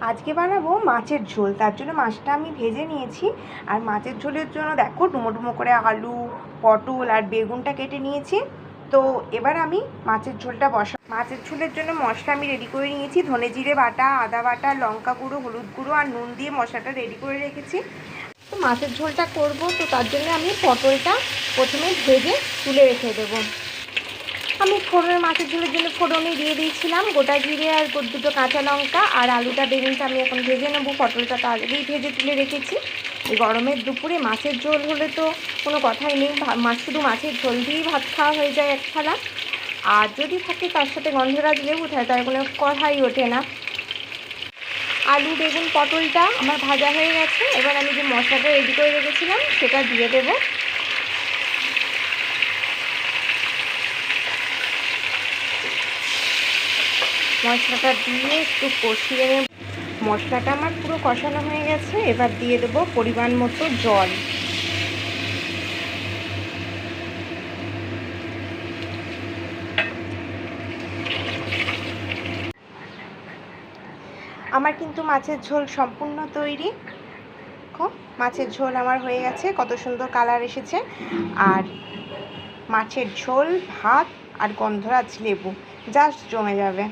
আজকে বানাবো মাছের ঝোল। তার জন্য মাছটা আমি ভেজে নিয়েছি। আর মাছের ঝোলের জন্য দেখো ডুমো ডুমো করে আলু, পটল আর বেগুনটা কেটে নিয়েছি। তো এবার আমি মাছের ঝোলটা মাছের ঝোলের জন্য মশলা আমি রেডি করে নিয়েছি। ধনে জিরে বাটা, আদা বাটা, লঙ্কা গুঁড়ো, হলুদ গুঁড়ো আর নুন দিয়ে মশলাটা রেডি করে রেখেছি। তো মাছের ঝোলটা করব, তো তার জন্য আমি পটলটা প্রথমে ভেজে তুলে রেখে দেবো। আমি মাছের ঝোলের জন্য ফোড়নে দিয়ে দিয়েছিলাম গোটা জিরে আর দুটো কাঁচা লঙ্কা, আর আলুটা বেগুনটা আমি এখন ভেজে নেবো। পটলটা তো আগেই ভেজে তুলে রেখেছি। এই গরমের দুপুরে মাছের ঝোল হলে তো কোনো কথাই নেই, শুধু মাছের ঝোল দিয়েই ভাত খাওয়া হয়ে যায় এক থালা। আর যদি থাকে তার সাথে গন্ধরাজ লেবু থাকে তার কোনো কথাই ওঠে না। আলু, বেগুন, পটলটা আমার ভাজা হয়ে গেছে। এবার আমি যে মশলাটা রেডি করে রেখেছিলাম সেটা দিয়ে দেবো। মশলাটা দিয়ে একটু কষিয়ে নেব। মশলাটা আমার পুরো কষানো হয়ে গেছে। এবার দিয়ে দেবো পরিমাণ মতো জল। আমার কিন্তু মাছের ঝোল সম্পূর্ণ তৈরি। মাছের ঝোল আমার হয়ে গেছে, কত সুন্দর কালার এসেছে। আর মাছের ঝোল, ভাত আর গন্ধরাজ লেবু জাস্ট জমে যাবে।